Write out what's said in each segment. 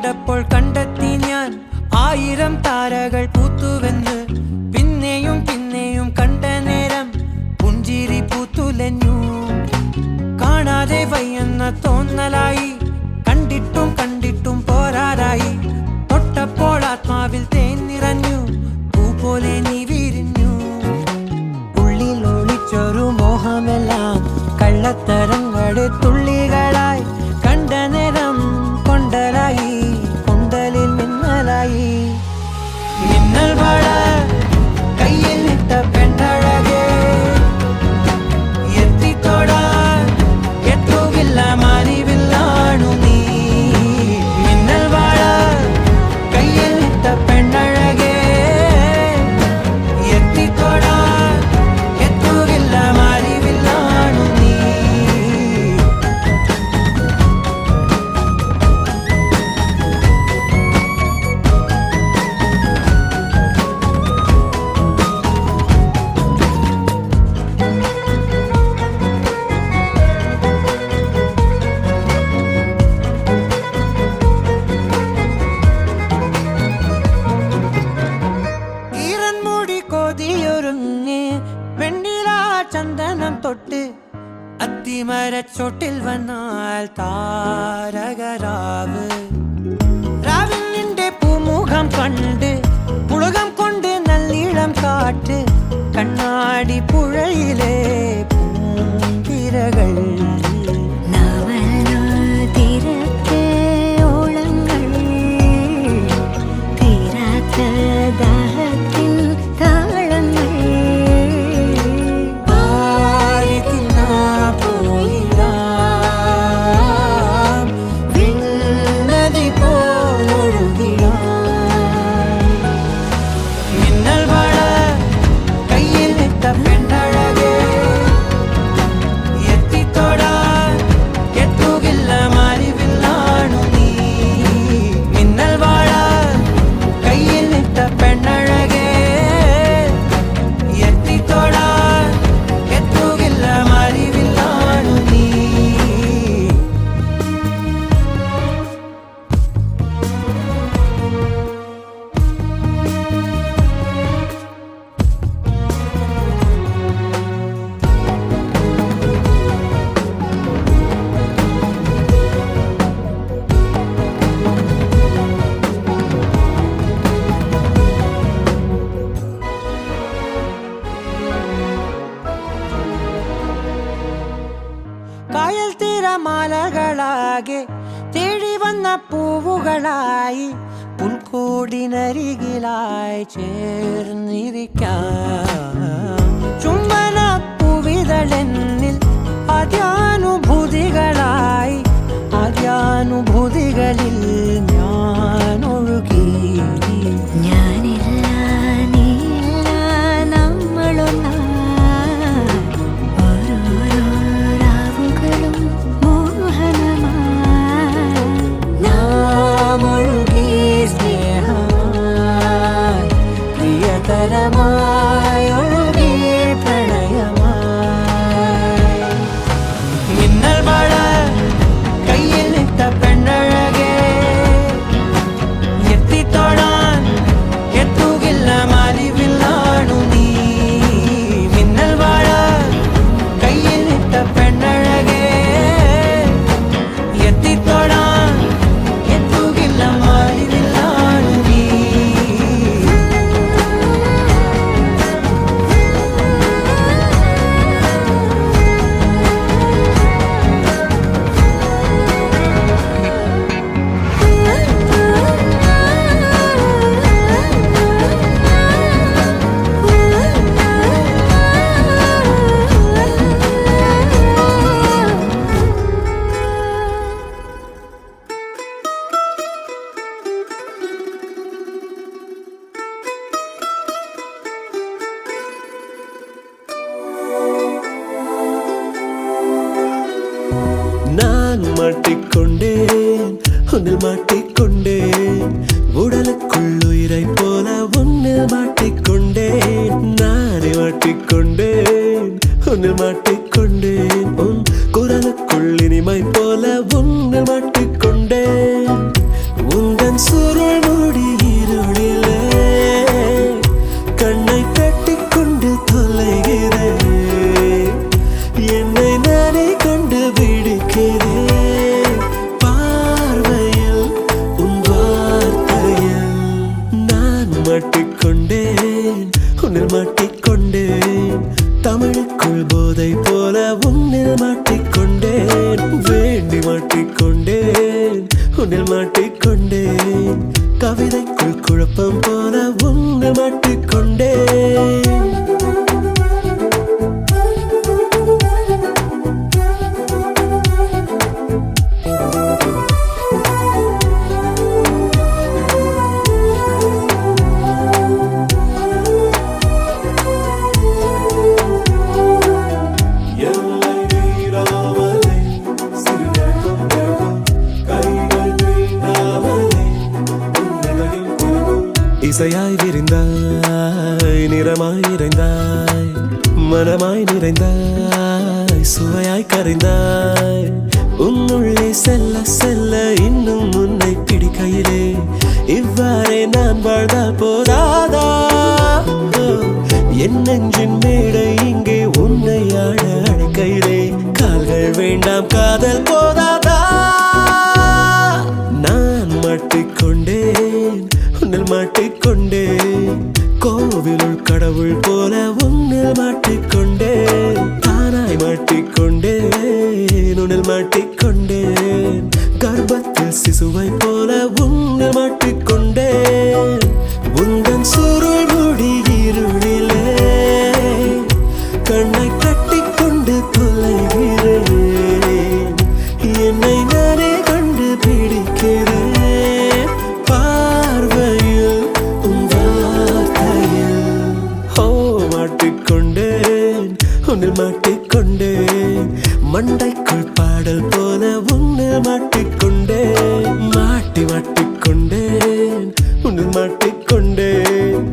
കണ്ടപ്പോൾ കണ്ടെത്തി ഞാൻ 1000 താരകൾ പൂത്തുവെന്ന്. പിന്നെയും പിന്നെയും കണ്ട നേരം പുഞ്ചിരി പൂത്തുലഞ്ഞു. കാണാതെ വയ്യെന്ന തോന്നലായി, കണ്ടിട്ടും കണ്ടിട്ടും പോരാറായി. തൊട്ടപ്പോൾ ആത്മാവിൽ തേൻ നിറഞ്ഞു, പൂ പോലെ നീ വിരിഞ്ഞു. ഉള്ളിൽ ഒളിച്ചൊരു മോഹമെല്ലാം കള്ളത്തരങ്ങളുടെ തുള്ളികളായി. കണ്ട നേരം കൊണ്ടലായി, കൊണ്ടലിൽ മിന്നലായി. മിന്നൽ വള കയ്യിൽ ഇട്ട പെണ്ണഴകേ, എത്തിത്തൊടാൻ എത്തുകില്ല മാറിവില്ലാണു നീ. മിന്നൽ വള കയ്യിൽ ഇട്ട പെണ്ണഴകേ, എത്തിത്തൊടാൻ എത്തുകില്ല മാറിവില്ലാണു നീ. ചന്ദനം തൊട്ട് അത്തിമരച്ചോട്ടിൽ വന്നാൽ താരകരാവ്. രാവിൽ നിന്റെ പൂമുഖം കണ്ട് പുളകം കൊണ്ട് നല്ലിളം കാറ്റ്. കണ്ണാടി പുഴയിലെ പൂന്തിരകൾ കായൽ തീരമാലകളാകെ തേടി വന്ന പൂവുകളായി. പുൽക്കൂടിനരികിലായി ചേർന്നിരിക്കാം. ചുംബന പൂവിതളെന്നിൽ ആദ്യാനുഭൂതികളായി. ആദ്യാനുഭൂതികളിൽ ഞാൻ ഒഴുകി. പ്രിയതരമായൊഴുകി പ്രണയമായി. മിന്നൽ വള കയ്യിൽ ഇട്ട പെണ്ണഴകേ, എത്തിത്തൊടാൻ എത്തുകില്ല മാറിവില്ലാണു നീ. മിന്നൽ വള കയ്യിൽ ഇട്ട പെണ്ണഴകേ, എത്തിത്തൊടാൻ എത്തുകില്ല മാറിവില്ലാണു നീ. நான் மாட்டிக்கொண்டேன், உன்னில் மாட்டிக்கொண்டேன். உடலுக்குள்ளுயிரை போல உன்னில் மாட்டிக்கொண்டேன். நானே மாட்டிக்கொண்டேன், உன்னில் மாட்டிக்கொண்டேன். உன் குரலுக்குள் இனிமை போல உன்னில் மாட்டிக்கொண்டேன். உந்தன் சுருள் முடி இருளிலே கண்ணை கட்டிக்கொண்டு தொலைகிறேன். என்னை நானே கண்டு பிடிக்கிறேன். பார்வையில் உன் வார்த்தையில் நான் மாட்டிக்கொண்டேன், உன்னில் மாட்டிக்கொண்டேன். தமிழுக்குள் போதை போல உன்னில் மாட்டிக்கொண்டேன். வேண்டி மாட்டிக்கொண்டேன், உன்னில் மாட்டிக்கொண்டேன். கவிதைக்குள் குழப்பம் போல உன்னில் மாட்டிக்கொண்டேன். இசையாய் விரிந்தாய், நிறமாய் நிறைந்தாய், மனமாய் நிறைந்தாய், சுவையாய் கரைந்தாய். உன்னுள்ளே செல்ல செல்ல இன்னும் உன்னை பிடிக்கையிலே இவ்வாறே நான் வாழ்ந்தால் போதாதா? என் நெஞ்சின் மேடை இங்கே உன்னை ஆட அழைக்கையிலே கால்கள் வேண்டாம், காதல் போதாதா? நான் மாட்டிக்கொண்டேன், உன்னில் மாட்டிக்கொண்டேன். கோவிலுள் கடவுள் போல உன்னில் மாட்டிக்கொண்டேன். தானாய் மாட்டிக்கொண்டேன், உன்னில் மாட்டிக்கொண்டேன். கர்ப்பத்தில் சிசுவை போல உன்னில் மாட்டிக்கொண்டேன். உந்தன் சுருள் முடி இருளிலே கண்ணை கட்டிக்கொண்டு தொலைகிறேன். என்னை நானே கண்டு பிடிக்கிறேன். பார்வையில் உன் வார்த்தையில் மாட்டிக்கொண்டேன், உன்னில் மாட்டிக்கொண்டேன். மண்டைக்குள் பாடல் போல உன்னில் மாட்டிக்கொண்டேன். மாட்டிக்கொண்டேன், உன்னில் மாட்டிக்கொண்டேன்.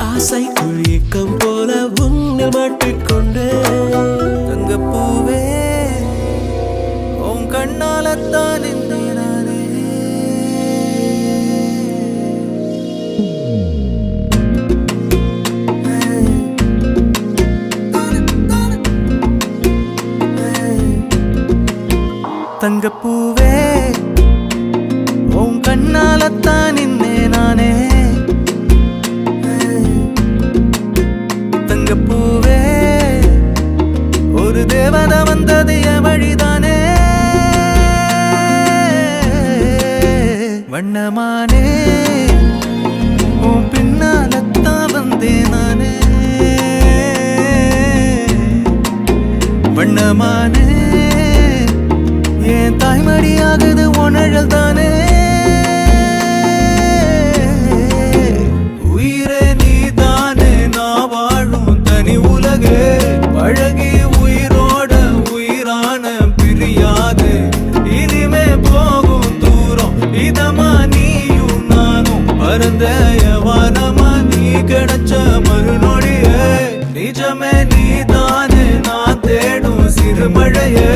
ஆசைக்குள் ஏக்கம் போல உன்னில் மாட்டிக்கொண்டேன். தங்கப்பூவே உன் கண்ணாலத்தான் என்னை நானே தங்கப்பூவே உன் கண்ணாலத்தான் என்னை நானே தங்கப்பூவே ஒரு தேவதை வந்தது என் வழிதானே வண்ணமானே உன் பின்னாலத்தான் வந்தேன் நானே வண்ணமானே என் தாய்மடியாகுது உணழல் தானே உயிரே நீ தானே நான் வாழும் தனி உலகே பழகி உயிரோட உயிரான பிரியாது இனிமே போகும் தூரம் இதமா நீயும் நானும் பரந்த வானமா நீ கிடைச்ச மறுநொடியே நிஜமே நீ தானே நான் தேடும் சிறுமழையே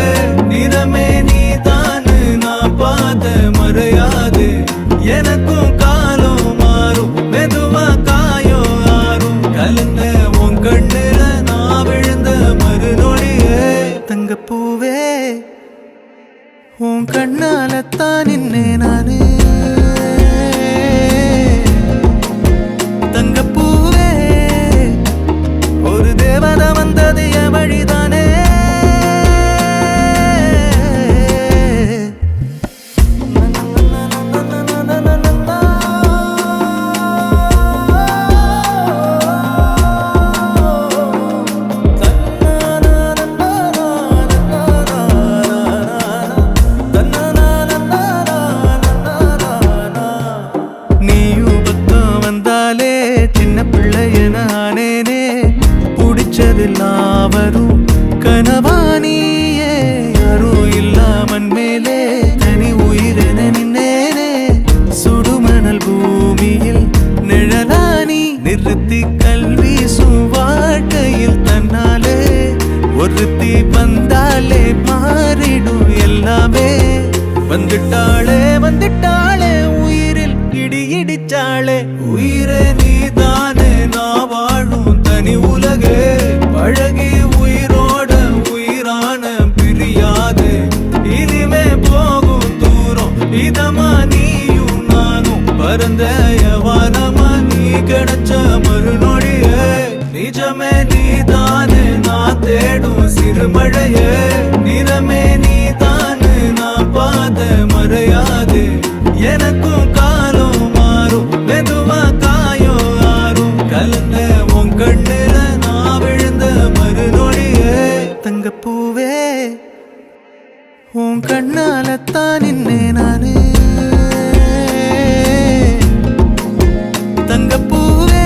நிறமே நீ தானே நான் பார்த்த மறையாது எனக்கும் காலம் மாறும் மெதுவா காயோ ஆறும் கலந்த உன் கண்ணுல நான் விழுந்த மறுநொடியே தங்கப்பூவே உன் கண்ணாலத்தான் நின்னே நானே தங்கப்பூவே ஒரு தேவதை வந்தது என் வழிதானே வரும் கனவானியே யாரும் இல்லாமன் மேலே தனி உயிரென நின்னேனே சுடுமணல் பூமியில் நிழலானி நிறுத்தி கல்வி வாழ்க்கையில் தன்னாலே ஒருத்தி வந்தாலே மாறிடும் எல்லாமே வந்துட்டாளே வந்துட்டாளே உயிரில் இதமா நீயும் நானும் பரந்த யவானமா நீ கிடைச்ச மறுநொடியே நிஜமே நீதானே நான் தேடும் சிறுமழையே நிறமே நீதானு நான் பாத மறையாது எனக்கும் காலம் மாறும் மெதுவா காயம் ஆறும் கலந்த உன் கண்ணுல நான் விழுந்த மறுநொடியே தங்கப்பூவே உன் கண்ணாலத்தான் நின்னே நானு தங்கப்பூவே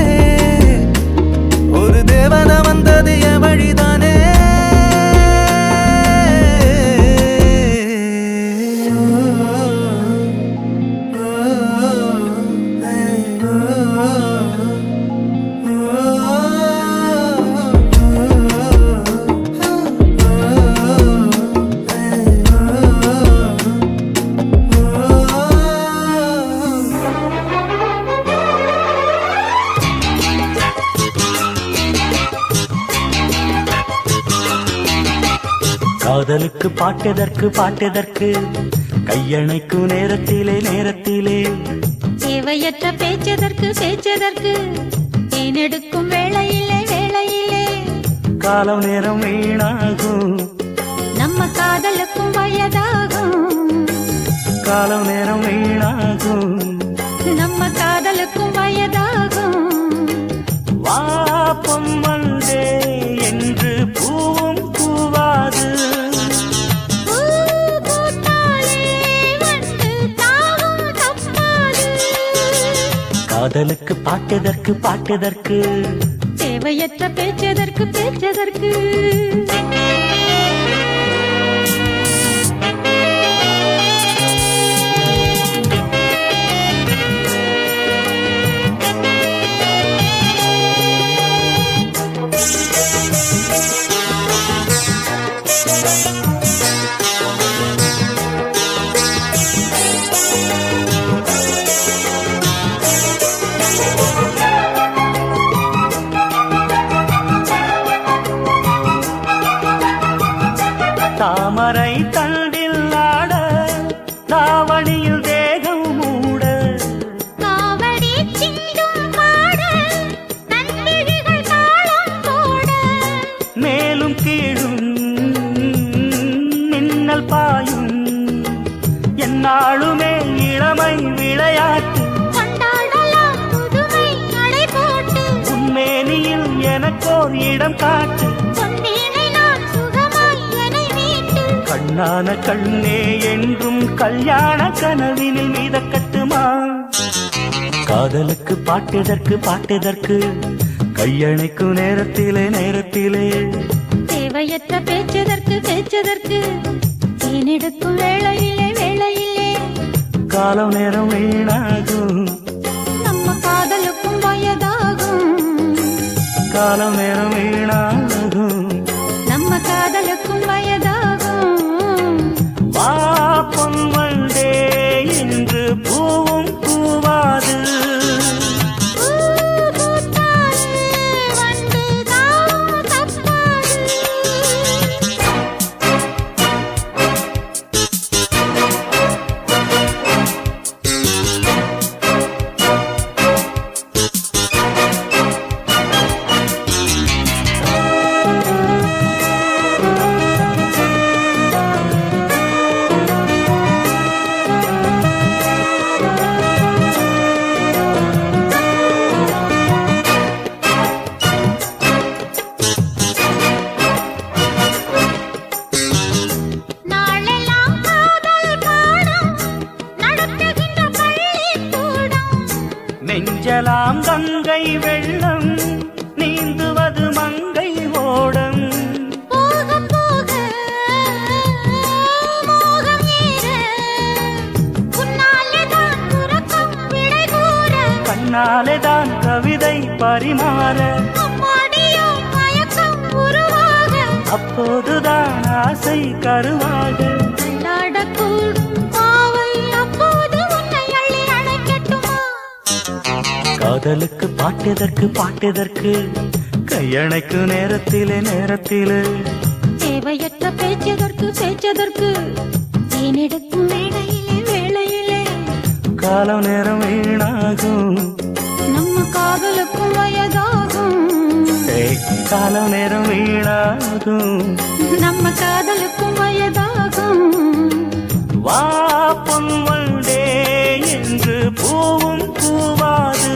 ஒரு தேவன வந்தது என் வழிதானே காதலுக்கு பாட்டெதற்கு பாட்டெதற்கு கையணைக்கும் நேரத்திலே நேரத்திலே தேவையற்ற பேச்சதற்கு பேச்சதற்கு தேனெடுக்கும் வேளையிலே வேளையிலே காலம் நேரம் வீணாகும் நம்ம காதலுக்கும் வயதாகும் காலம் நேரம் வீணாகும் நம்ம காதலுக்கும் வயதாகும் வா பொன்வந்தே என்று பூவும் பூவாது பூ பூத்தாலே வந்து தாவும் தப்பாது காதலுக்கு பாட்டெதற்கு பாட்டெதற்கு தேவையற்ற பேச்சதற்கு பேச்சதற்கு தாமரை தண்டில் ஆட தாவணியில் தேகம் மூட காவடி சிந்தும் பாட நன்றிகள் தாளம் போட மேலும் கீழும் மின்னல் பாயும் என்னாலுமே இளமை விளையாட்டு கொண்டாடலாம் புதுமை நடை போட்டு உன்மேனியில் எனக்கோர் இடம் காட்டு பொன்னீனை நான் சுகமாய் என்னை மீட்டு கண்ணான கண்ணே என்றும் கல்யாண கனவினில் மீதக்கட்டுமா காதலுக்கு பாட்டெதற்கு பாட்டெதற்கு கையணைக்கும் நேரத்திலே நேரத்திலே தேவையற்ற பேச்சதற்கு பேச்சதற்கு தேனெடுக்கும் வேளையிலே வேளையிலே காலம் நேரம் வீணாகும் நம்ம காதலுக்கும் வயதாகும் காலம் நேரம் வீணாகும் நம்ம காதலுக்கும் வயதாகும் வா பொன்வந்தே என்று பூவும் பூவாது பூ பூத்தாலே வந்து தாவும் தப்பாது நாளெல்லாம் காதல் பாடம் நடத்துகின்ற பள்ளிக்கூடம் நெஞ்சலாம் கங்கை வெள்ளம் நீந்துவது மங்கை ஓடம் போக போக மோகம் ஏற உன்னாலே தான் உறக்கம் விடை கூற கண்ணாலே தான் கவிதை பரிமாற அம்மாடியோ மயக்கம் உருவாக அப்போதுதான் ஆசை கருவாக விளையாடக்கூடும் பாவை அப்போது உன்னை அள்ளி அணைக்கட்டுமா காதலுக்கு பாட்டெதற்கு பாட்டெதற்கு கையணைக்கு நேரத்திலே நேரத்திலே தேவையற்ற பேச்சதற்கு பேச்சதற்கு தேனெடுக்கும் வேளையிலே வேளையிலே காலம் நேரம் வீணாகும் நம்ம காதலுக்கும் வயதாகும் காலம் நேரம் வீணாகும் நம்ம காதலுக்கும் வயதாகும் வா பொன்வண்டே என்று பூவும் பூவாது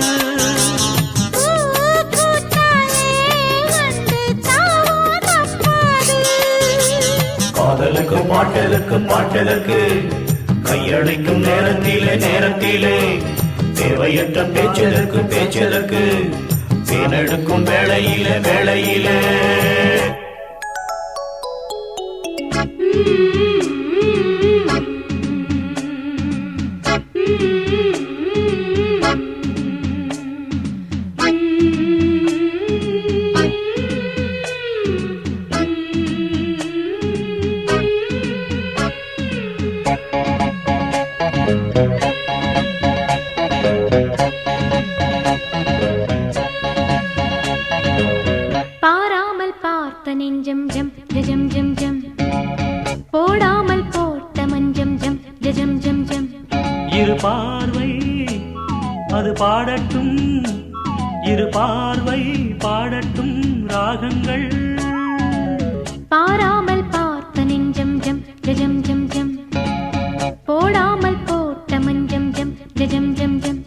காதலுக்கு பாட்டலுக்கு பாட்டலுக்கு கையளிக்கும் நேரத்திலே தேவையற்ற பேச்சலுக்கு பேச்சலுக்கு தேனெடுக்கும் வேளையிலே பாராமல் பார்த்த நெஞ்சம் ஜம் ஜம் ஜம் ஜம் போடாமல் போட்ட மஞ்சம் ஜம் ஜம் ஜம் ஜம் இரு பார்வை அது பாடட்டும் இரு பார்வை பாடட்டும் ராகங்கள் பாராமல் பார்த்த நெஞ்சம் ஜம் ஜம் ஜம் ஜம் போடாமல் போட்ட மஞ்சம் ஜம் ஜம் ஜம் ஜம்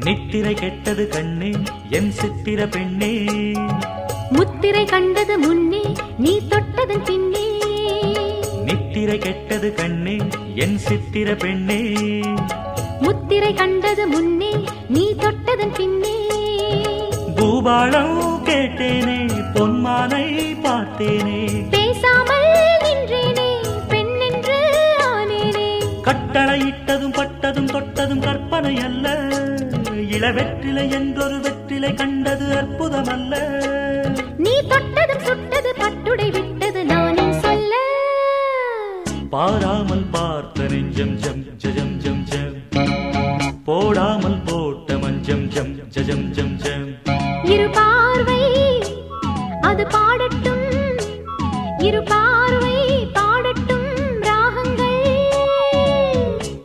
நித்திரை கெட்டது கண்ணே என் சித்திர பெண்ணே முத்திரை கண்டது முன்னே நீ தொட்டதன் பின்னே நித்திரை கெட்டது கண்ணே என் சித்திர பெண்ணே முத்திரை கண்டது முன்னே நீ தொட்டதன் பின்னே பூபாளம் கேட்டேனே பொன்மானை பார்த்தேனே பேசாமல் நின்றேனே பெண்ணென்று ஆனேனே கட்டளையிட்டதும் பட்டதும் தொட்டதும் கற்பனை அல்ல இளவெற்றிலை என்றொரு வெற்றிலை கண்டது அற்புதம் அல்ல நீ தொட்டதும் சுட்டது பட்டுடை விட்டது நானும் சொல்ல பாராமல் பார்த்த நெஞ்சம் ஜம் ஜம் ஜம் ஜம் போடாமல் போட்ட மஞ்சம் ஜம் ஜம் ஜம் ஜம் இரு பார்வை அது பாடட்டும் இரு பார்வை பாடட்டும் ராகங்கள்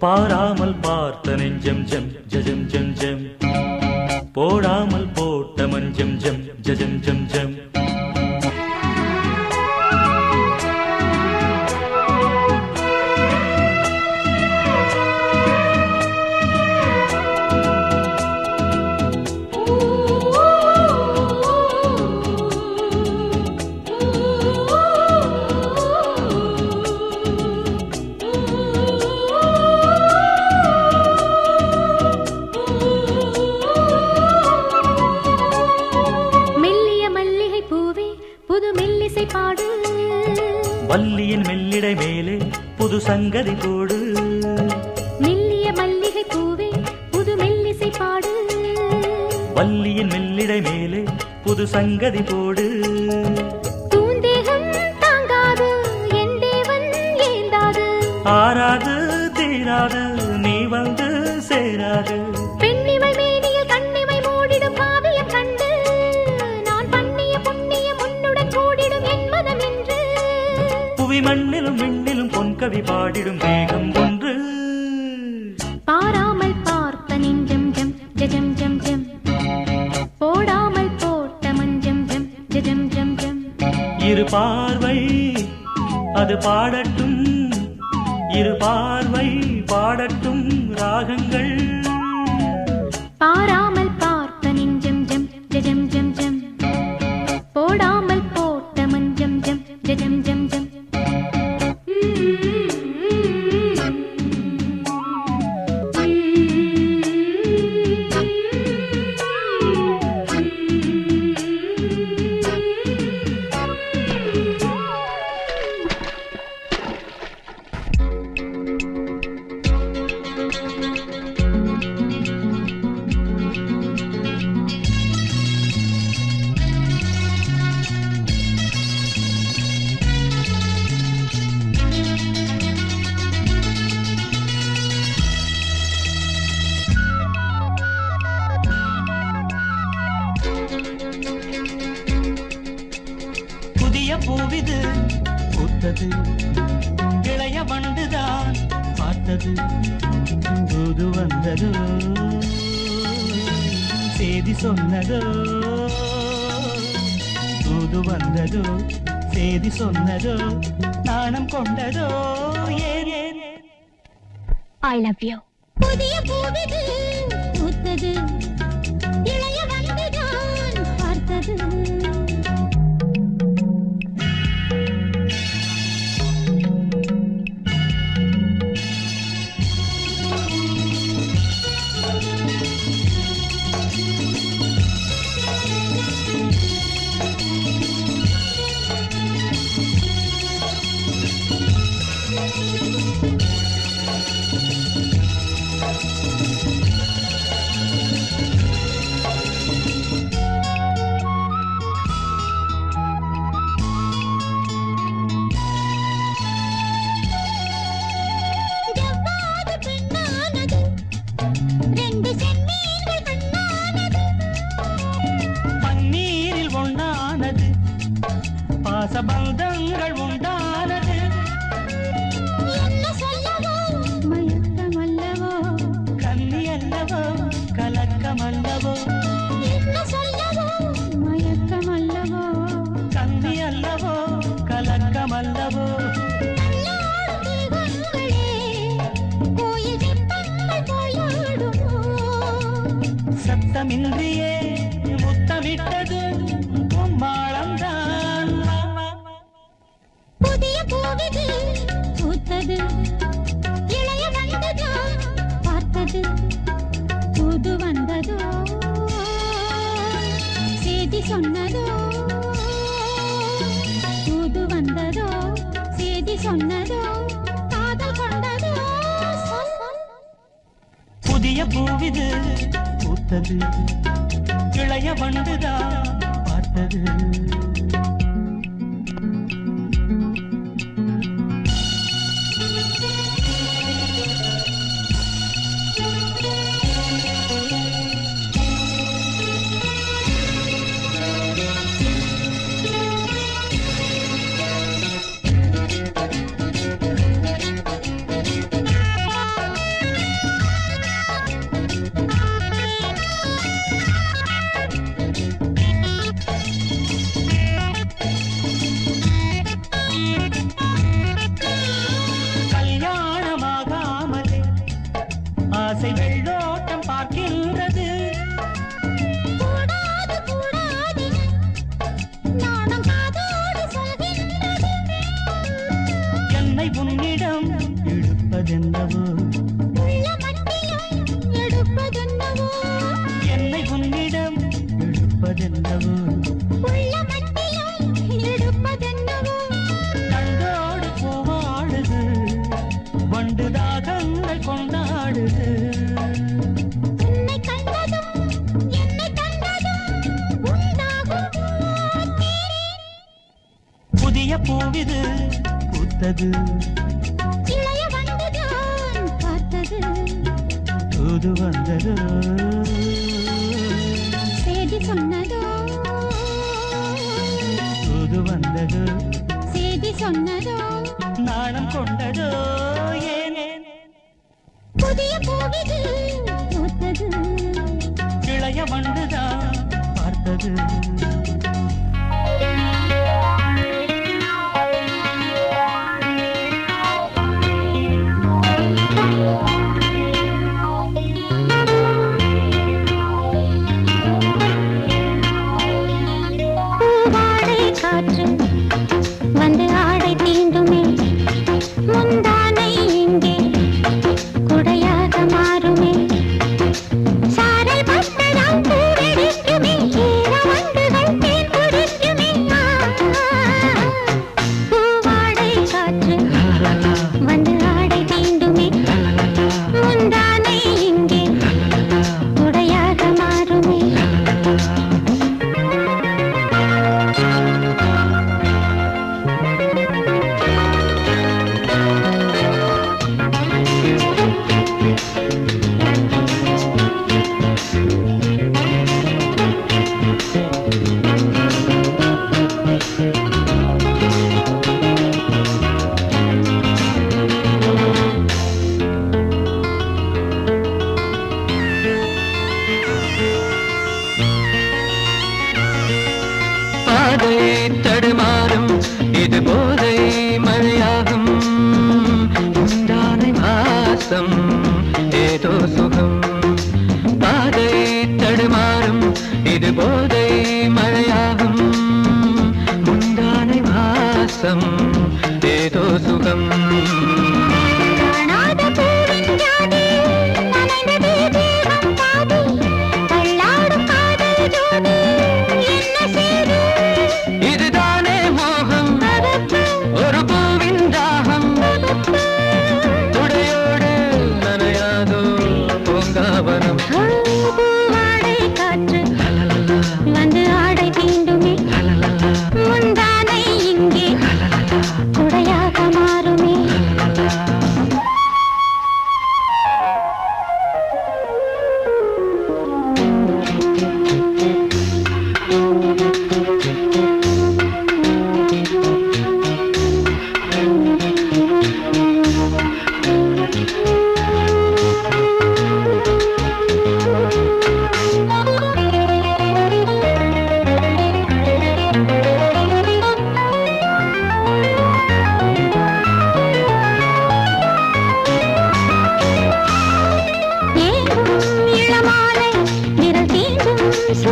பாராமல் பார்த்த நெஞ்சம் ஜம் ஜம் ஜம் ஜம் போடாமல் போட்ட மஞ்சம் ஜம் ஜம் ஜம் ஜம் வள்ளியின் மெல்லிடை மேலே புது சங்கதி போடு மெல்லிய மல்லிகை பூவே புது மெல்லிசை பாடு வள்ளியின் மெல்லிடை மேலே புது சங்கதி போடு தூந்தேகம் தாங்காது என் தேவன் ஏந்தாது ஆறாது தீராது நீ வந்து சேராது பெண்ணிமை மேனியில் கண்ணிமை மூடிடும் காவியம் கண்டு நான் பண்ணிய புண்ணியம் உன்னுடன் கூடிடும் என் மனம் என்று புவி மண்ணிலும் விண்ணிலும் பொன்கவி பாடிடும் வேகம் ஒன்று பாராமல் பார்த்த நெஞ்சம் ஜம் ஜம் ஜம் ஜம் போடாமல் போட்ட மஞ்சம் ஜம் ஜம் ஜம் ஜம் இரு பார்வை அது பாடட்டும் இரு பார்வை பாடட்டும் ராகங்கள் பாராமல் பார்த்த நெஞ்சம் ஜம் ஜம் ஜம் ஜம் போடாமல் போட்ட மஞ்சம் ஜம் ஜம் ஜம் ஜம் பூத்தது தூது வந்ததோ செய்தி சொன்னதோ தூது வந்ததோ செய்தி சொன்னதோ நாணம் கொண்டதோ ஏன் I love you. புதிய பூவிது பூத்தது இளைய வந்துதான் பார்த்தது பாசபந்தங்கள் உண்டானது என்ன சொல்லவோ மயக்கமல்லவோ கண்ணி அல்லவோ கலக்கமல்லவோ என்ன சொல்லவோ மயக்கமல்லவோ கண்ணி அல்லவோ கலக்கமல்லவோ கோயில் சிற்பங்கள் போயாடுமோ சத்தமின்றியே முத்தமிட்டது கும்மாளம்தான் புதிய பூவிது பூத்தது இளைய வந்ததோ பார்த்தது புது வந்ததோ செய்தி சொன்னதோ புது வந்ததோ செய்தி சொன்னதோ காதல் கொண்டதோ புதிய பூவிது பூத்தது இளைய வண்டுதான் பார்த்தது கல்யாணமாகாமலே ஆசை வெள்ளோட்டம் பார்க்கின்றது கூடாது கூடாது நானும் காதோடு சொல்கின்றது என்னை உன்னிடம் இழுப்பதென்னவோ உள்ள மட்டிலும் எடுப்பதென்னவோ என்னை உன்னிடம் இழுப்பதென்னவோ உள்ள மட்டிலும் எடுப்பதென்னவோ கண்டோடு பூவாடுது வண்டு தாகங்கள் கொண்டாடுது உன்னை கண்டதும் என்னை கண்டதும் உண்டாகும் புதிய பூவிது பூத்தது இளைய வந்துதான் பார்த்தது தூது வந்தது செய்தி சொன்னதோ தூது வந்தது செய்தி சொன்னதோ நாணம் கொண்டதோ ஏன் புதிய பூவிது பூத்தது இளைய வண்டுதான் பார்த்தது பூவாடை காற்று வந்து ஆடை தீண்டுமே முந்தானை இங்கே குடையாக மாறுமே சாரல் பட்டதால் பூவெடுக்குமே ஈர வண்டுகள்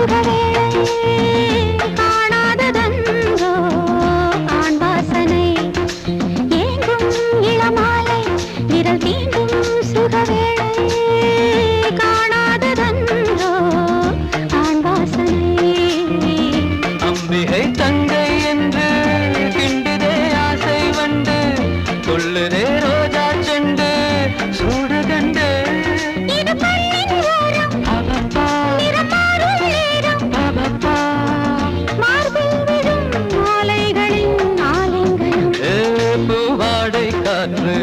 சுகவேளை காணாததன்றோ ஆண் வாசனை ஏங்கும் இளமாலை விரல் தீண்டும் சுகவேளை காணாததன்றோ ஆண் வாசனை அம்பிகை தங்கை என்று கிண்டுதே ஆசை வண்டு கொள்ளுதே ரோஜா செண்டு சூடு கண்டு இது பள்ளின் ஓரம் அவப்பா நிறமாறும் நேரம் அவப்பா மார்பில் விழும் மாலைகளின் ஆலிங்கனம் ஏ பூவாடை காற்று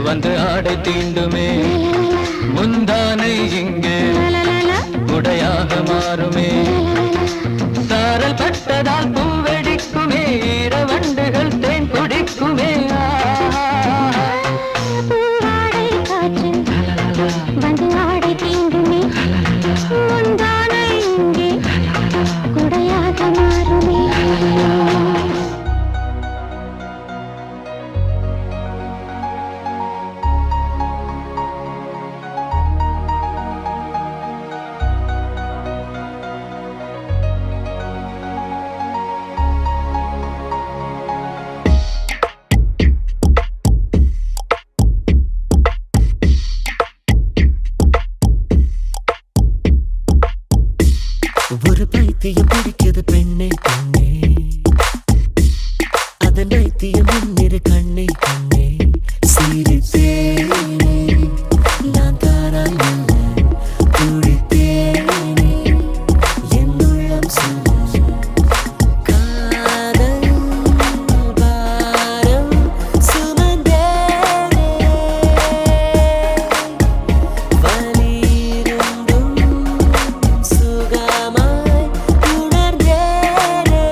வந்து ஆடை தீண்டுமே முந்தானை இங்கே உடையாக மாறுமே சாரல் பட்டதால் பூவெடிக்குமே இரவண்டுகள் தேன் குடிக்குமே பூவாடை காற்று வந்து ஆடை தீண்டுமே முந்தானை இங்கே குடையாக மாறுமே ஒரு பைத்தியம் பிடிக்குது பெண்ணே பெண்ணே அதன் பைத்தியம் முன்னிரு கண்ணே கண்ணே சிரித்தேனே நான் தாராய் நல்ல துடித்தேனே என் உள்ளம் சொல்ல காதல் பாரம் சுமந்தேனே வலியிருந்தும் சுகமாய் உணர்ந்தேனே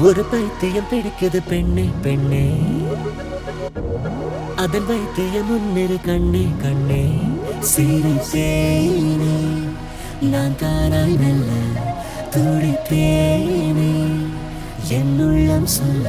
ஒரு பைத்தியம் பிடிக்குது பெண்ணே பெண்ணே அதன் வைத்தியம் முன்னிரு கண்ணே கண்ணே சிரித்தேனே நான் தாராய் நல்ல துடித்தேனே என் உள்ளம் சொல்ல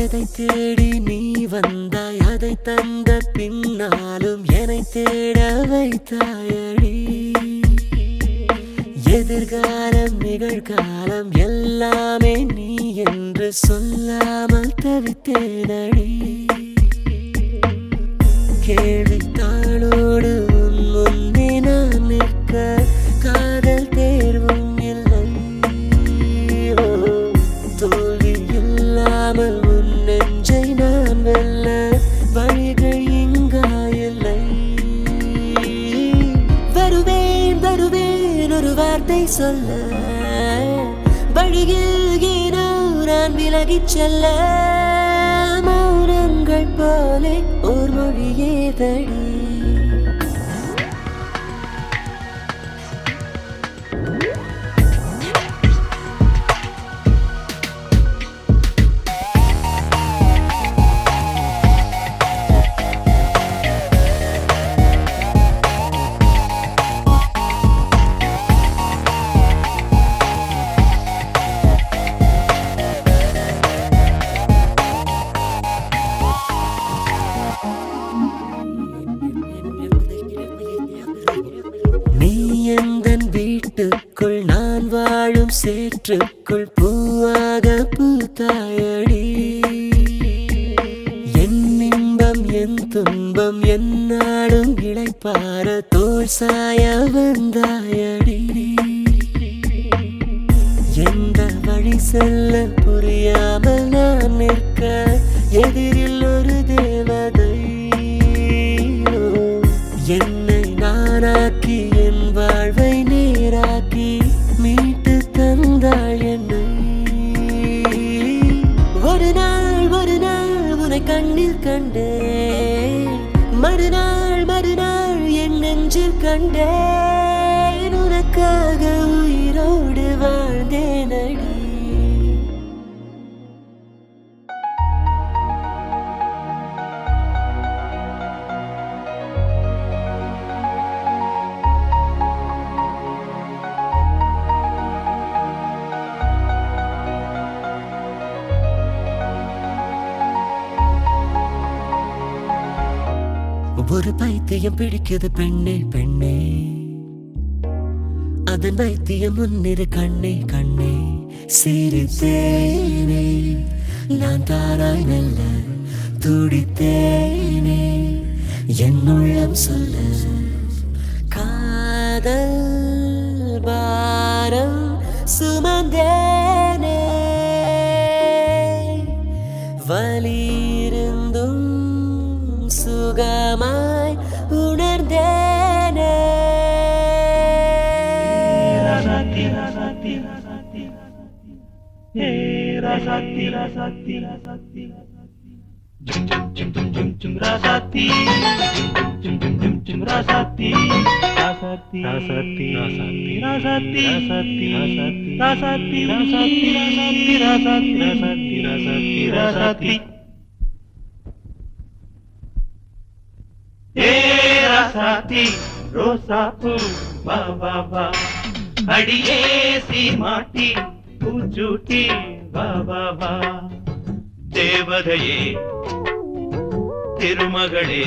எதை தேடி நீ வந்தாய் அதை தந்த பின்னாலும் என்னை தேட வைத்தாயடி எதிர்காலம் நிகழ்காலம் எல்லாமே நீ என்று சொல்லாமல் தவித்தேனடி கேள்வித்தாளோடு உன் முன்னே நான் நிற்க காதல் தேர்வும் இல்லை தோல்வி இல்லாமல் உன் நெஞ்சை நான் வெல்ல வழிகள் இங்காயில்லை வருவேன் வருவேன் ஒரு வார்த்தை சொல்ல வழியில் ஏனோ நான் விலகிச் செல்ல மௌனங்கள் போலே ஓர் மொழியே தடி வீட்டுக்குள் நான் வாழும் சேற்றுக்குள் பூவாக பூத்தாயடி என் இன்பம் என் துன்பம் என்னாலும் இளைப்பார தோள் சாய வந்தாயடி எந்த வழி செல்ல புரியாமல் நான் நிற்க எதிரில் ஒரு தேவதை கண்ணில் கண்டேன், மறுநாள் மறுநாள் என் நெஞ்சில் கண்டேன், உனக்காக உயிரோடு வாழ்ந்தேனடி. ஒரு பைத்தியம் பிடிக்குது பெண்ணே பெண்ணே, அதன் வைத்தியம் முன்னிரு கண்ணே கண்ணே. சிரித்தேனே நான் தாராய் மெல்ல துடித்தேனே, என் உள்ளம் சொல்ல காதல் பாரம் சுமந்தேனே, வலியிருந்தும் சுகமாய் உணர்ந்தேனே. ராசாத்தி ராசாத்தி ராசாத்தி ராசாத்தி ராசாத்தி ராசாத்தி ஜும் ஜும் ஜும் ஜும் ஜும் ஜும் ராசாத்தி ஜும் ஜும் ஜும் ஜும் ராசாத்தி ராசாத்தி ராசாத்தி ராசாத்தி ராசாத்தி ராசாத்தி ராசாத்தி ராசாத்தி ராசாத்தி ராசாத்தி ராசாத்தி ராசாத்தி ராசாத்தி ரோசாப்பூ வா வா வா, அடியே சீமாட்டி பூச்சூட்டி வா வா வா, தேவதையே திருமகளே.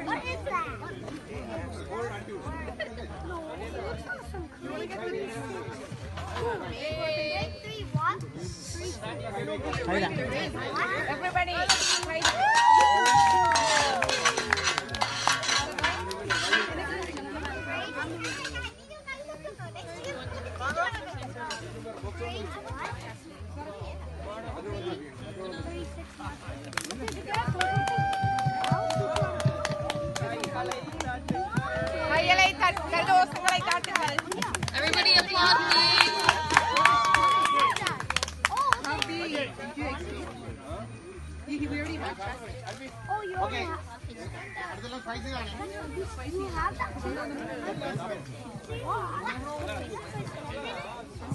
What is that? Everybody, everybody applaud please. Oh, you okay. You have that.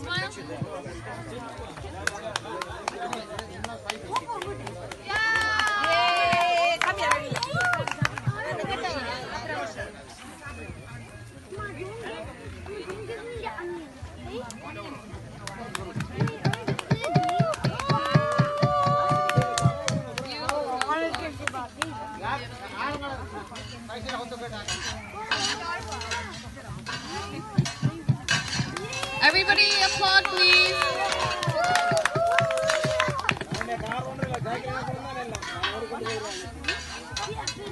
Smile. Yay! Come here. Everybody applaud please.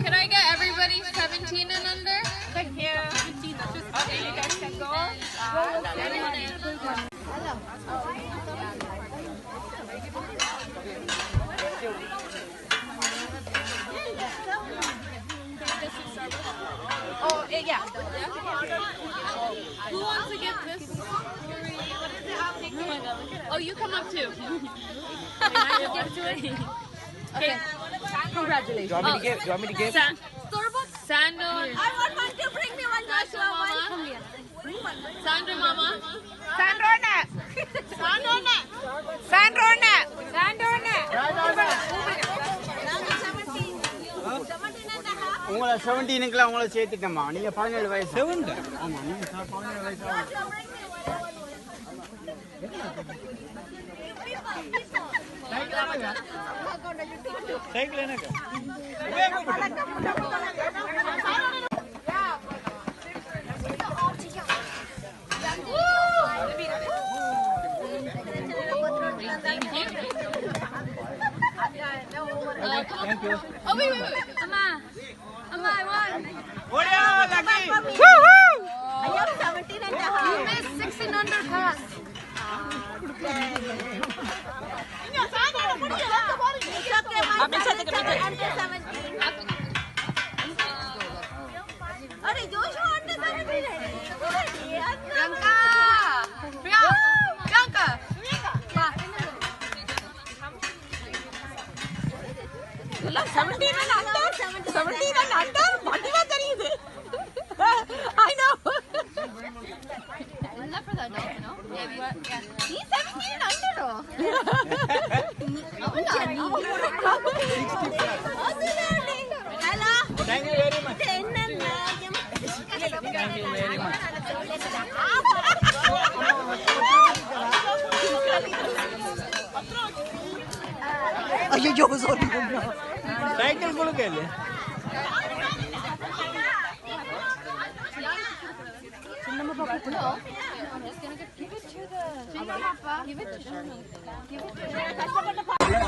Can I get everybody 17 and under? Thank you. 17, okay, you guys can go. Oh, yeah. Who wants to get this? Oh, you come up too. Okay. Congratulations. Do you want me to give? Starbucks? Sandal. I want one to bring me one. Sandra mama. Sandra mama. Sandrona. Sandrona. Sandrona. Sandrona. உங்களை 17க்குலாம் உங்களை சேர்த்துட்டோமா, நீங்க 17 வயசு. 17? ஆமா, நீங்க 17 வயசு. Cycle என்னங்க? Thank you. Oh, wait. Amma. Amma, I won. ஓடியா lucky I am 17 and a half. You missed 1600 pass. It's okay, my son is under 17. अरे जोशो under 17 है. Bianca. Bianca. Va. 17 and under. 17 and under. மடிவா தெரியுது. I know. Enough for the adults, no? Yeah, we were. Yeah. He's 17 and under. Hello. Thank you very much. Thank you very much. ஐயோ sorry cycle கொடுக்க இல்ல No. I'm just gonna give it to the. Give it to Shami. Give it to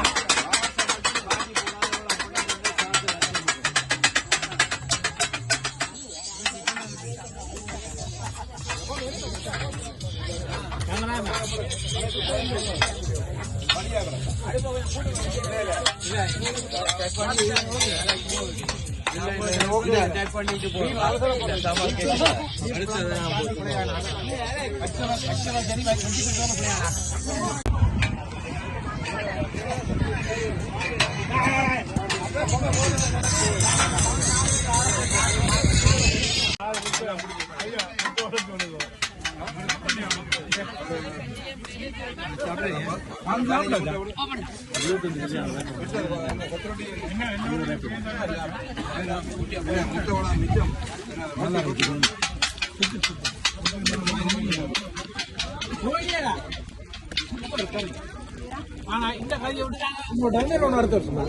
ஆனா இந்த கையை விட்டு timer ஒன்று அடுத்து வருஷமா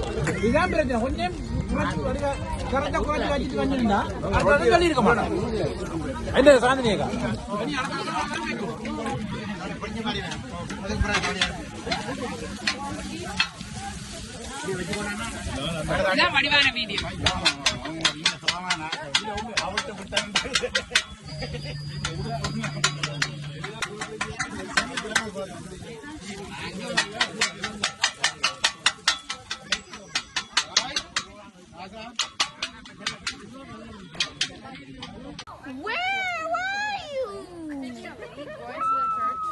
இதான் பிரச்சனை கொஞ்சம் கரெக்டா குறைச்சி வச்சுட்டு வந்துருந்தா அது சொல்லி இருக்க மாட்டேன் என்ன சாந்தினியக்கா வடிவான video Where were you?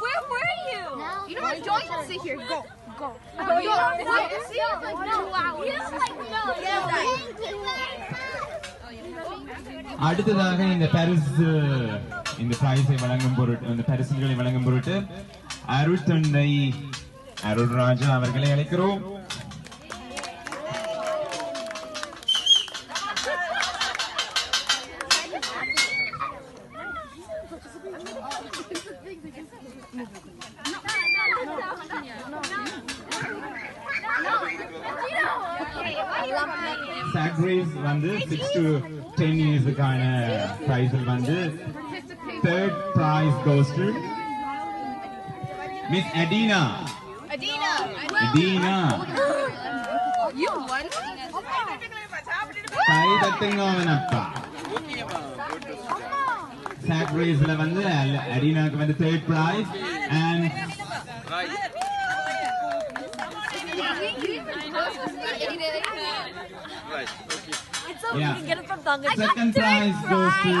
Where were you? You know what? Joy can sit here. Go. Go. Go. Sit here for like 2 hours. அடுத்ததாக இந்த பாரிஸ் இந்த பிரைஸை வழங்கும் பொருட்டு இந்த பரிசுகளை வழங்கும் பொருட்டு அருட்தந்தை அருள்ராஜா அவர்களை அழைக்கிறோம். சாக்ரேஸ் வந்து 6 to 10 இயர்ஸுக்கான பிரைஸில் வந்து third prize goes to Miss Adina. Adina. You won. கை தட்டுங்க அவனப்பா. சாக்ரேஸ்ல வந்து அடினாக்கு வந்து third prize and yeah. Second prize goes to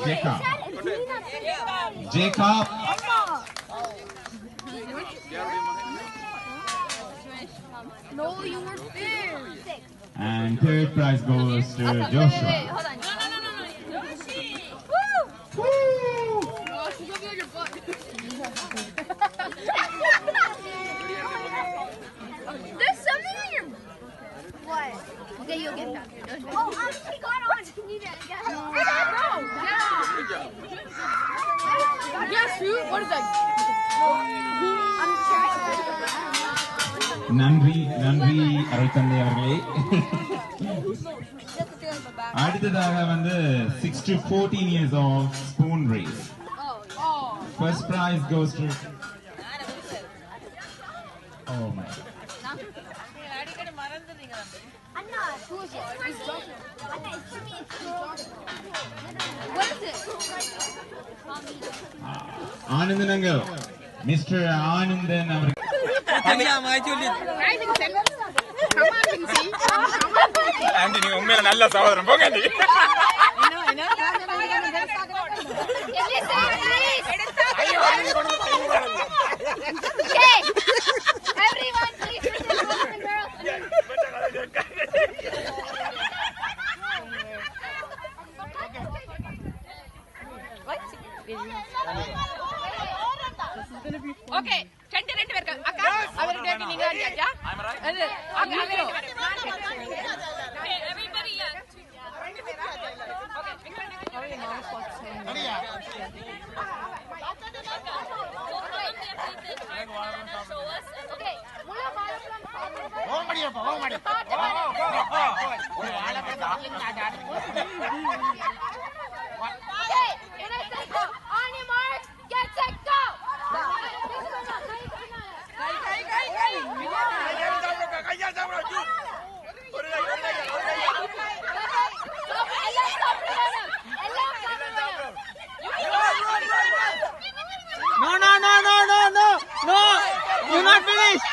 Jacob. Jacob. No, you were fair. And third prize goes to Joshua. Wait, hold on. No. Woo! Woo! Oh, she's gonna be on your butt. There's something in your. What? Okay, you'll get that. Oh, she got on. You just got on. Yeah, shoot. What is that? I'm நன்றி அருள்தந்தை அவர்களே. அடுத்ததாக வந்து 6 to 14 years of spoon race. First prize goes to oh my. What is it? ஆனந்தனங்க mister Anandan அவர் ஆண்டி நீங்க உண்மையில நல்ல சகோதரன் போங்க ஆண்டி. Everyone, please listen to the girl. Okay, ரெண்டு பேருக்கு அக்கா அவர்கிட்ட நீங்க அடிச்சா அது அங்க அவரே everybody yeah Okay, முழு வாழைப்பழம் Okay, when I say go, on your mark, get set, go. No, you're not finished.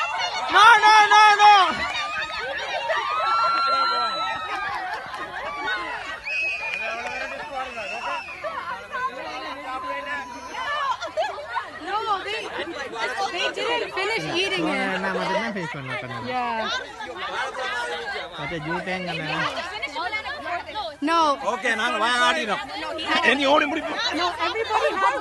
No. They didn't finish eating it. Yeah. No. Okay, now why are you? Any only No, everybody had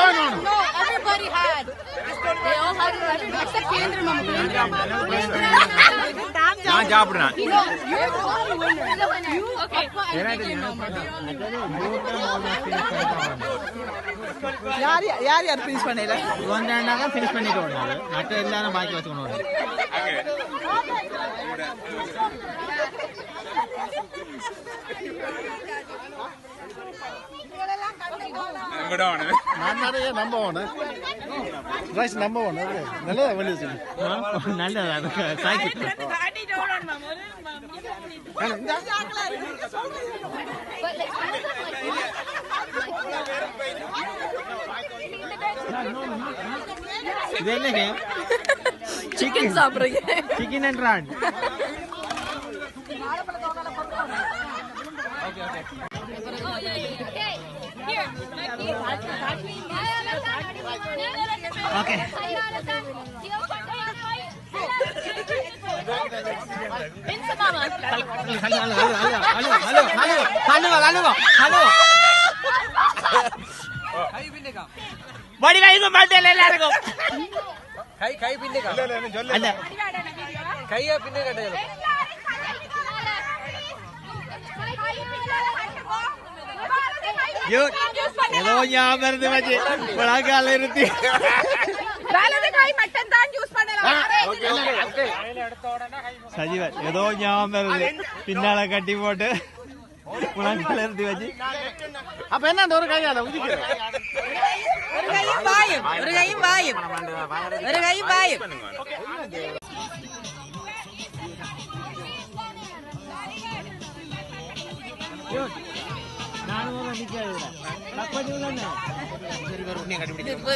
banana. No, everybody had. They all had it, except Kendra Mama. நான் சாப்பிடுறேன். No, you're the only winner. You, okay. யார் finish பண்ணல? வந்தாங்க finish பண்ணிட்டு வந்தாங்க. மற்ற எல்லாரும் பாக்கி வச்சுக்கணும். நம்பர் 1 ரைஸ் நம்பர் 1 நல்லதா வெளியே நல்லதா இது என்னங்க சிக்கன் சாப்பிடுறீங்க சிக்கன் அண்ட் ராட் Okay. வடிவாய்க்கு மாட்டேன் எல்லாருக்கும் கை பின்னுக்கா அல்ல கையா பின்னு கட்டல ஏதோ ஞாபகம் இருந்து வச்சு பழங்கால இருந்து வலது கை மட்டும் தான் யூஸ் பண்ணலாம் சஜீவன் ஏதோ ஞாபகம் இருந்து பின்னால கட்டி போட்டு பழங்கால இருந்து வச்சு அப்ப என்ன ஒரு கையால ஒரு கையும் பாயும்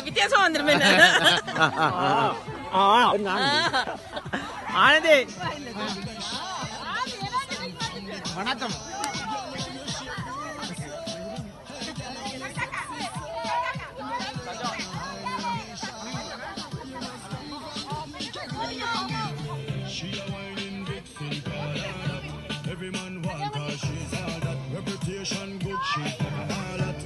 வித்தியாசம் வந்துருமே ஆனந்தி வணக்கம் Every man want her, she's all that. Reputation good, she's all that.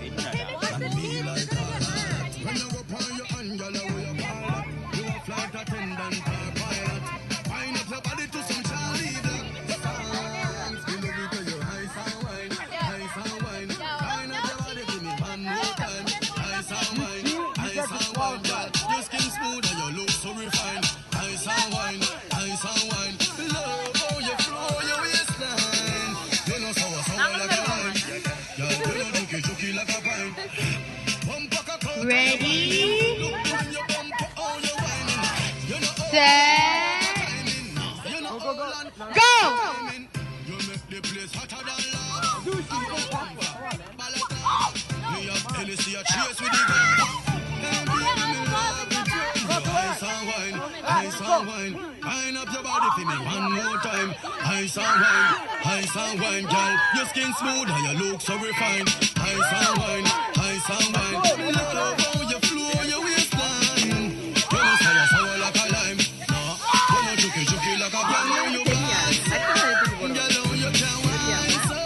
And me like all that. When you go on your hand, girl, you call that. You a flight attendant or pilot. Wind up your body to some Charlie Black. Songs, give me to your ice and wine. Wind up your body to me one more time. Ice and wine, girl. Your skin smooth and your look so refined. Ice and wine. Love how you flow your waistline. You know so like a wine. Girl, you know juky like a pine. Ready? me one more time. Ice and wine, girl. Your skin smooth and your look so refined. Ice and wine. Love how you flow your waistline. You know say you're sour like a lime. No, you know juky like a brand new blind. Girl, how you can wine so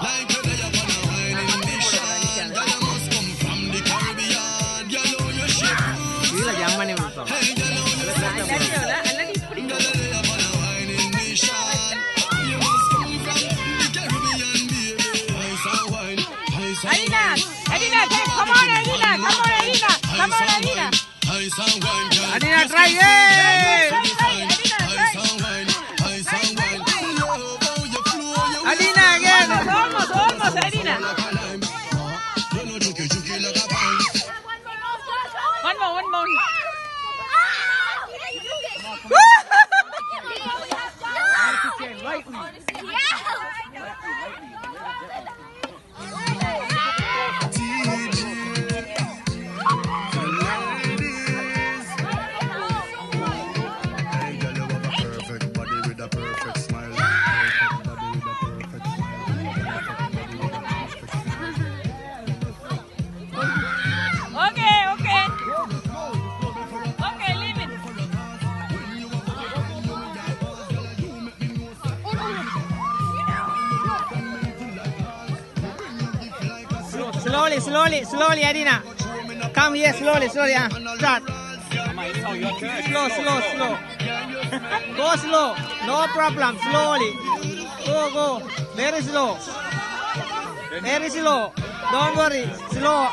like you're there upon a wine in the shine. Girl, you must come from the Caribbean. Girl, how you shape. Hey, girl, how you Adina, come on, Adina. Adina, try it. Adina again. Almost, Adina. One more. Okay, leave it. Slowly, Adina. Come here, slowly. Start. Slow. Go slow. No problem. Slowly. Go. Very slow. Don't worry. Slow.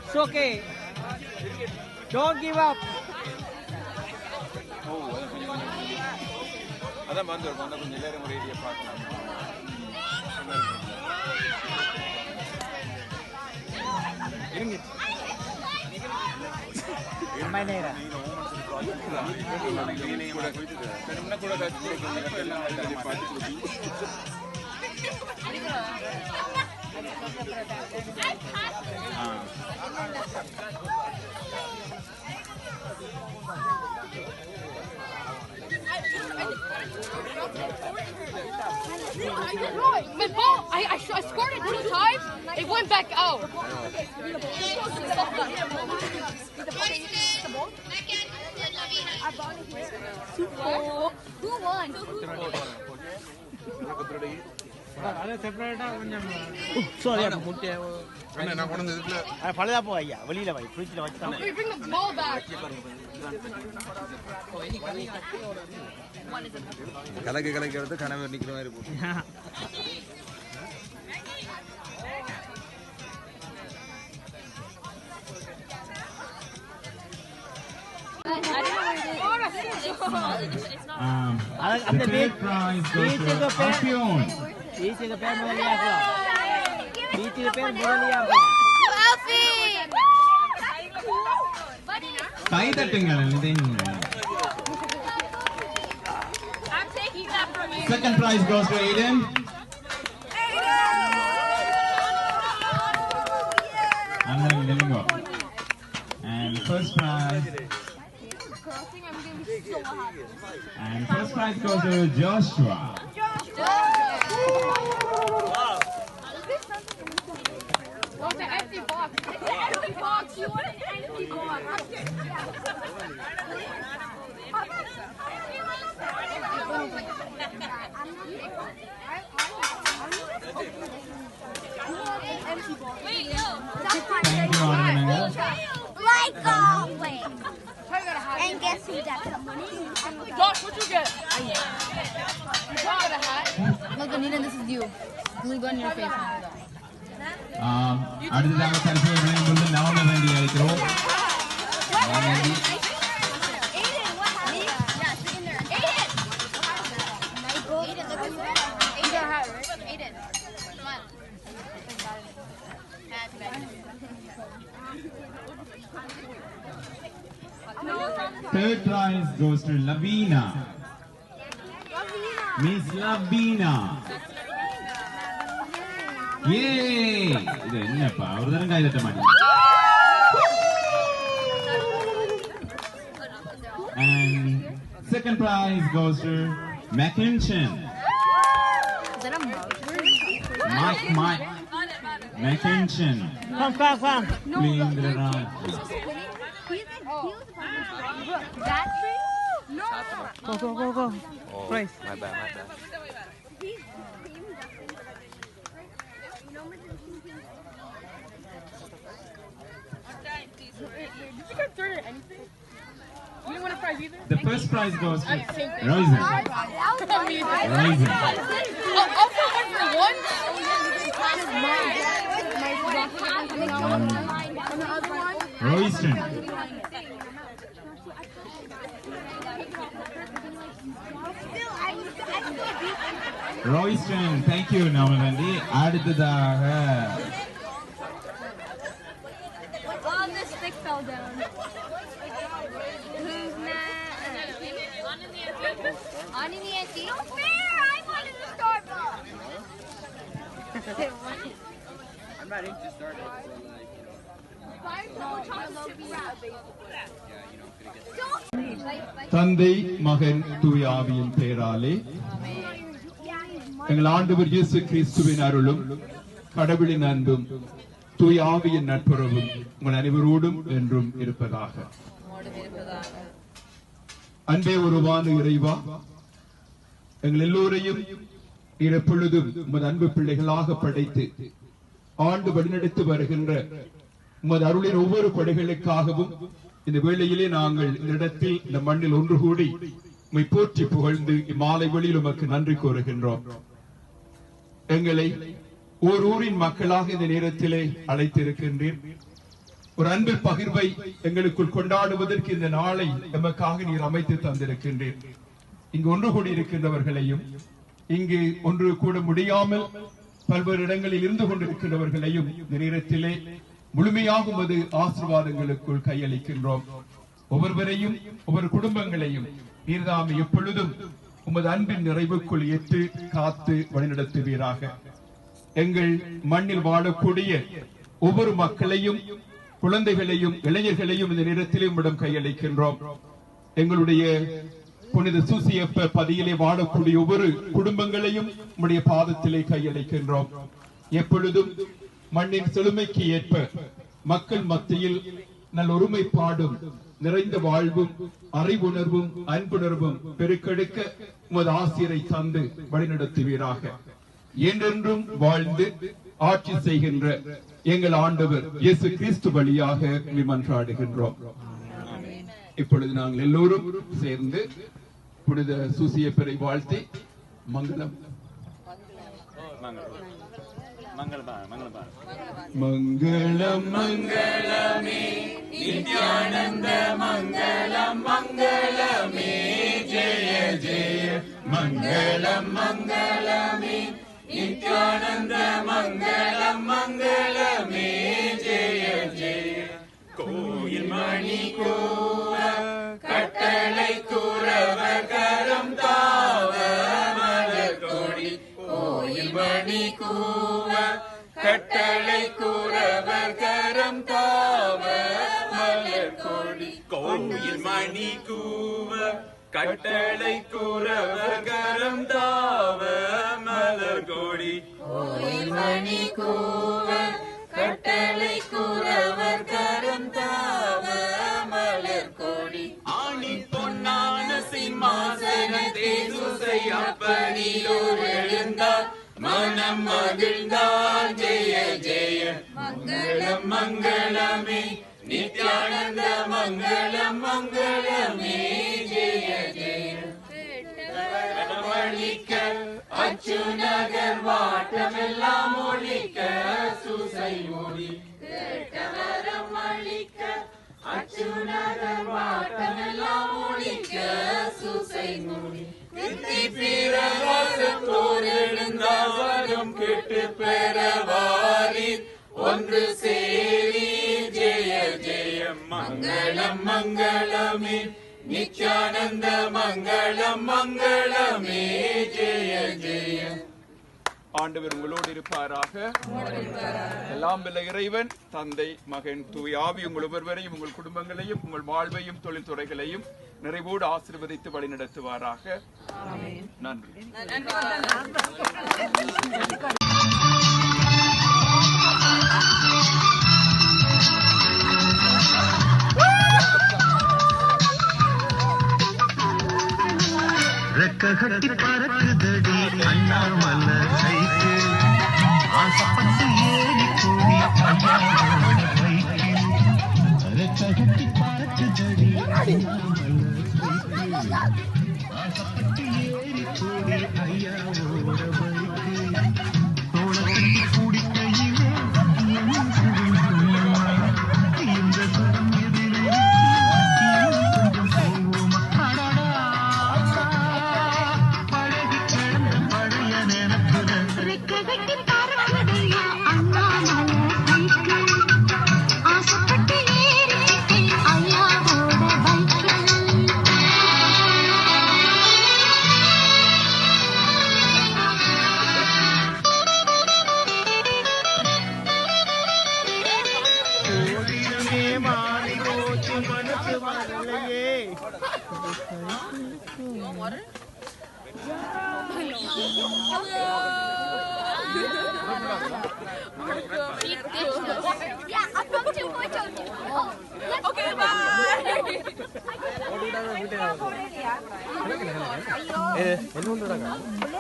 It's okay. Don't give up. My ball, I scored it 2 times. It went back out. Who won? We bring the ball back. கலக்கிறது கனவு நிக்கிற மாதிரி போகுது. The third prize goes to Alfion. கை தட்டுங்கள். Second prize goes to Aiden. And first prize. And first prize goes to Joshua. What's an empty box? It's an empty box. You want an empty box? I'm not guess who got some money? Josh, what you get? You got a hat. Look, Anita, this is you. Glue gun in your face. அடுத்ததாக பரிசுகளை வழங்கும் பொழுது நவம வேண்டி அழைக்கிறோம். Aiden, what happened? Yeah, sit in there. Aiden! Michael? Aiden, look at that. Aiden. You got a hat, right? Aiden. Come on. Third prize goes to Lavina. Miss Lavina. Yay! இது என்னப்பா ஒரு தரம் கை தட்ட மாட்டீங்க. And second prize goes to Mackinson. Is that a mug? Mike Mackinson. Come. Playing the round. That tree? No. Go. Price. My bad. Did you get third or anything? You didn't win a prize either? The first prize goes to Same thing. Rosen. Rosen. Also went for one? Royston. Royston, thank you, Namalandi. அடுத்ததாக Oh, the stick fell down. Who's mad? On in the auntie. No fair! I wanted the Starbucks. I'm not into Starbucks, so like, தந்தை மகன் தூய ஆவியின் பெயராலே எங்கள் ஆண்டவர் இயேசு கிறிஸ்துவின் அருளும் கடவுளின் அன்பும் தூய ஆவியின் நட்புறவும் உங்கள் அனைவரோடும் என்றும் இருப்பதாக. அன்பே உருவான இறைவா, எங்கள் எல்லோரையும் நீர் எப்பொழுதும் உமது அன்பு பிள்ளைகளாக படைத்து ஆண்டு வழிநடத்தி வருகின்ற உமது அருளின் ஒவ்வொரு படைகளுக்காகவும் இந்த வேளையிலே நாங்கள் இந்த இடத்தில் இந்த மண்ணில் ஒன்று கூடி உம்மை போற்றி புகழ்ந்து இம்மாலை வெளியில் உமக்கு நன்றி கூறுகின்றோம். எங்களை ஓர் ஊரின் மக்களாக இந்த நேரத்திலே அழைத்திருக்கின்றீர். ஒரு அன்பு பகிர்வை எங்களுக்குள் கொண்டாடுவதற்கு இந்த நாளை எமக்காக நீர் அமைத்து தந்திருக்கின்றீர். இங்கு ஒன்று கூடி இருக்கின்றவர்களையும் இங்கு ஒன்று கூட முடியாமல் பல்வேறு இடங்களில் இருந்து கொண்டிருக்கின்றவர்களையும் இந்த நேரத்திலே முழுமையாக உமது ஆசீர்வாதங்களுக்குள் கையளிக்கின்றோம். ஒவ்வொருவரையும் ஒவ்வொரு குடும்பங்களையும் நீர்தாம் எப்பொழுதும் உமது அன்பின் நிறைவுக்குள் ஏற்று காத்து வழிநடத்துவீராக. எங்கள் மண்ணில் வாழக்கூடிய ஒவ்வொரு மக்களையும் குழந்தைகளையும் இளைஞர்களையும் இந்த நேரத்திலே உம்மிடம் கையளிக்கின்றோம். எங்களுடைய புனித சூசியப்ப பதியிலே வாழக்கூடிய ஒவ்வொரு குடும்பங்களையும் உம்முடைய பாதத்திலே கையளிக்கின்றோம். எப்பொழுதும் மண்ணின் செழுமைக்கு ஏற்ப மக்கள் மத்தியில் நல்ல ஒருமைப்பாடும் நிறைந்த வாழ்வும் அறிவுணர்வும் அன்புணர்வும் பெருக்கெடுக்க உமது ஆசிரியரை தந்து வழிநடத்துவீராக. என்றென்றும் வாழ்ந்து ஆட்சி செய்கின்ற எங்கள் ஆண்டவர் இயேசு கிறிஸ்து வழியாக மன்றாடுகின்றோம். இப்பொழுது நாங்கள் எல்லோரும் சேர்ந்து புனித சூசியப்பரை வாழ்த்தி மங்களம் மங்களம் மங்களமே நித்யானந்த மங்களம் மங்களமே ஜெய ஜெய மங்களம் மங்களமே நித்யானந்த மங்களம் மங்களமே ஜெய ஜெய. கோயில் மணி கூவ கட்டளை கூறவர் கரம் தாவ மலர் கொடி. கோயில் மணி கூவ கட்டளை கூறவர் கரம் தாவ மலர் கொடி. கோயில் மணி கூவ கட்டளை கூறவர் கரம் தாவ மலர் கொடி. கோயில் மணி கூவ கட்டளை கூறவர் கரம் தாவ மலர் கொடி. ஆணி பொன்னான சிம்மாசன தேசுசை அப்பனிலோர் எழுந்தார் மனம் மகிழ்ந்தார் ஜெய ஜெய. மங்களம் மங்களமே நித்யானந்த மங்களம் மங்களமே அச்சு நகர் வாட்டமெல்லாம் ஒழிக்க சூசை மொழி கேட்டவரம் அளிக்க அச்சு நகர் வாட்டமெல்லாம் ஒழிக்க சூசை மொழி தித்தி பிரகாசத்தோர் எழுந்தாவரும் கெட்டு பெறவாரி ஒன்று சேரி ஜெய ஜெயம் மங்களம் மங்களமே நித்யானந்த மங்களம் மங்களமே ஜெய ஜெயம். ஆண்டவர் உங்களோடு இருப்பாராக. எல்லாம் வல்ல இறைவன் தந்தை மகன் தூய் ஆவி உங்கள் ஒவ்வொருவரையும் உங்கள் குடும்பங்களையும் உங்கள் வாழ்வையும் தொழில்துறைகளையும் நிறைவோடு ஆசீர்வதித்து வழிநடத்துவாராக. நன்றி. ரெக்ககட்டி பறக்குதடி அண்ணாமலை சைக்கிள் ஆசைப்பட்டு ஏறி கூடி ஐயாவோட பைக்கில் ரெக்ககட்டி பறக்குதடி அண்ணாமலை சைக்கிள் ஆசைப்பட்டு ஏறி கூடி ஐயாவோட பைக்கில் தோளக்கட்டி கூடிக்கையிலே இந்த சுகம் எதிரே கொஞ்சம் போவோமா Okay, bye.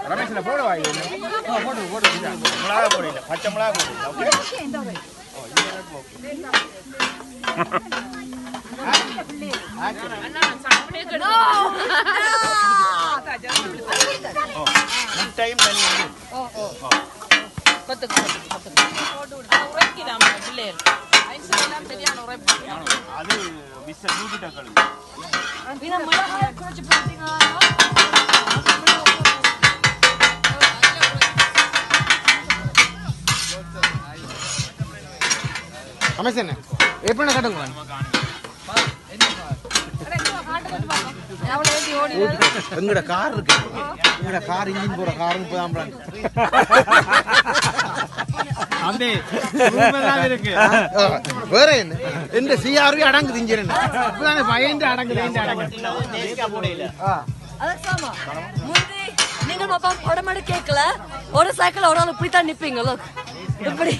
ரமேஷ்ல போடுவா போடு போடு மிளகா போடல பச்சை மிளகா போடு. டைம் அது விச நூத்திட்ட கழுவு அமைச்சர் எப்படி கட்டுங்க எங்கட கார் இருக்கு எங்கட கார் இன்ஜின் போற கார் 30 இருக்கு வேற என்ன எந்த சிஆர்வி அடங்குது இன்ஜின் பயந்து அடங்குது நீங்க உடம்பு கேட்கல ஒரு சைக்கிள் ஒரு இப்படித்தான் நிப்பீங்க இப்படி